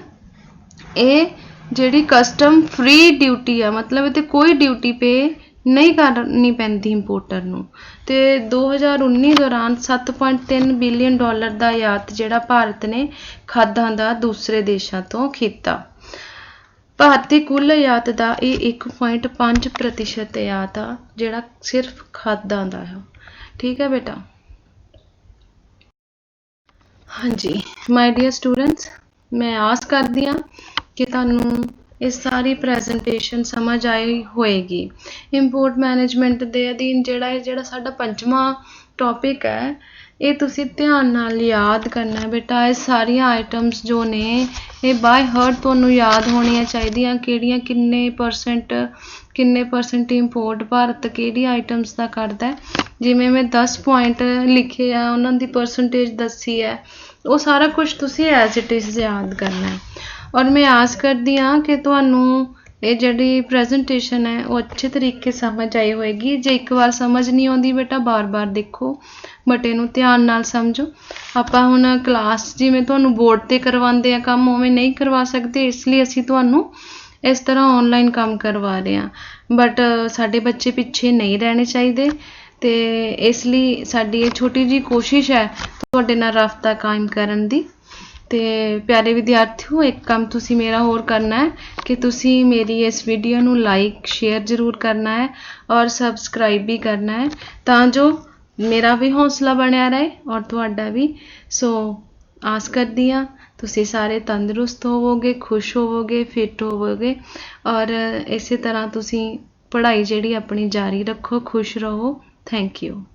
ਇਹ ਜਿਹੜੀ ਕਸਟਮ ਫ੍ਰੀ ਡਿਊਟੀ ਆ, ਮਤਲਬ ਇਹਤੇ ਕੋਈ ਡਿਊਟੀ ਪੇ ਨਹੀਂ ਕਰਨੀ ਪੈਂਦੀ ਇੰਪੋਰਟਰ ਨੂੰ। ਤੇ 2019 ਦੌਰਾਨ 7.3 ਬਿਲੀਅਨ ਡਾਲਰ ਦਾ ਆਯਾਤ ਜਿਹੜਾ ਭਾਰਤ ਨੇ ਖਾਦਾਂ ਦਾ ਦੂਸਰੇ ਦੇਸ਼ਾਂ ਤੋਂ ਕੀਤਾ। ਭਾਰਤੀ ਕੁੱਲ ਆਯਾਤ ਦਾ ਇਹ 1.5% ਆਯਾਤ ਆ ਜਿਹੜਾ ਸਿਰਫ ਖਾਦਾਂ ਦਾ ਹੈ। ਠੀਕ ਹੈ ਬੇਟਾ। ਹਾਂਜੀ ਮਾਈ ਡੀਅਰ ਸਟੂਡੈਂਟਸ, ਮੈਂ ਆਸ ਕਰਦੀ ਹਾਂ ਕਿ ਤੁਹਾਨੂੰ ਇਹ ਸਾਰੀ ਪ੍ਰੈਜੈਂਟੇਸ਼ਨ ਸਮਝ ਆਈ ਹੋਏਗੀ। ਇੰਪੋਰਟ ਮੈਨੇਜਮੈਂਟ ਦੇ ਅਧੀਨ ਜਿਹੜਾ ਸਾਡਾ 5ਵਾਂ ਟੌਪਿਕ ਹੈ ਇਹ ਤੁਸੀਂ ਧਿਆਨ ਨਾਲ ਯਾਦ ਕਰਨਾ ਹੈ ਬੇਟਾ। ਇਹ ਸਾਰੀਆਂ ਆਈਟਮਸ ਜੋ ਨੇ ਇਹ ਬਾਏ ਹਾਰਟ ਤੁਹਾਨੂੰ ਯਾਦ ਹੋਣੀਆਂ ਚਾਹੀਦੀਆਂ। ਕਿਹੜੀਆਂ ਕਿੰਨੇ ਪਰਸੈਂਟ ਇੰਪੋਰਟ ਭਾਰਤ ਕਿਹੜੀ ਆਈਟਮਸ ਦਾ ਕਰਦਾ ਹੈ। ਜਿਵੇਂ ਮੈਂ 10 ਪੁਆਇੰਟ ਲਿਖੇ ਆ ਉਹਨਾਂ ਦੀ ਪਰਸੈਂਟੇਜ ਦੱਸੀ ਹੈ, ਉਹ ਸਾਰਾ ਕੁਝ ਤੁਸੀਂ ਐਜ਼ ਇਟ ਇਜ਼ ਯਾਦ ਕਰਨਾ ਹੈ। ਔਰ ਮੈਂ ਆਸ ਕਰਦੀ ਹਾਂ ਕਿ ਤੁਹਾਨੂੰ ਇਹ ਜਿਹੜੀ ਪ੍ਰੈਜੈਂਟੇਸ਼ਨ ਹੈ ਉਹ ਅੱਛੇ ਤਰੀਕੇ ਸਮਝ ਆਈ ਹੋਏਗੀ। ਜੇ ਇੱਕ ਵਾਰ ਸਮਝ ਨਹੀਂ ਆਉਂਦੀ ਬੇਟਾ ਬਾਰ-ਬਾਰ ਦੇਖੋ, ਬਟ ਇਹਨੂੰ ਧਿਆਨ ਨਾਲ ਸਮਝੋ। ਆਪਾਂ ਹੁਣ ਕਲਾਸ ਜਿਵੇਂ ਤੁਹਾਨੂੰ ਬੋਰਡ ਤੇ ਕਰਵਾਉਂਦੇ ਆ ਕੰਮ ਉਵੇਂ ਨਹੀਂ ਕਰਵਾ ਸਕਦੇ, ਇਸ ਲਈ ਅਸੀਂ ਤੁਹਾਨੂੰ ਇਸ ਤਰ੍ਹਾਂ ਆਨਲਾਈਨ ਕੰਮ ਕਰਵਾ ਰਹੇ ਹਾਂ। ਬਟ ਸਾਡੇ ਬੱਚੇ ਪਿੱਛੇ ਨਹੀਂ ਰਹਿਣੇ ਚਾਹੀਦੇ ਤੇ ਇਸ ਲਈ ਸਾਡੀ ਇਹ ਛੋਟੀ ਜਿਹੀ ਕੋਸ਼ਿਸ਼ ਹੈ ਤੁਹਾਡੇ ਨਾਲ ਰਾਬਤਾ ਕਾਇਮ ਕਰਨ ਦੀ। ਤੇ ਪਿਆਰੇ ਵਿਦਿਆਰਥੀਓ, ਇੱਕ ਕੰਮ ਤੁਸੀਂ ਮੇਰਾ ਹੋਰ ਕਰਨਾ ਹੈ ਕਿ ਤੁਸੀਂ ਮੇਰੀ ਇਸ ਵੀਡੀਓ ਨੂੰ ਲਾਈਕ ਸ਼ੇਅਰ ਜ਼ਰੂਰ ਕਰਨਾ ਹੈ ਔਰ ਸਬਸਕ੍ਰਾਈਬ ਵੀ ਕਰਨਾ ਹੈ ਤਾਂ ਜੋ ਮੇਰਾ ਵੀ ਹੌਸਲਾ ਬਣਿਆ ਰਹੇ ਔਰ ਤੁਹਾਡਾ ਵੀ। ਸੋ ਆਸ ਕਰਦੀ ਹਾਂ ਤੁਸੀਂ ਸਾਰੇ ਤੰਦਰੁਸਤ ਹੋਵੋਗੇ, ਖੁਸ਼ ਹੋਵੋਗੇ, ਫਿੱਟ ਹੋਵੋਗੇ ਔਰ ਇਸੇ ਤਰ੍ਹਾਂ ਤੁਸੀਂ ਪੜ੍ਹਾਈ ਜਿਹੜੀ ਆਪਣੀ ਜਾਰੀ ਰੱਖੋ। ਖੁਸ਼ ਰਹੋ। Thank you.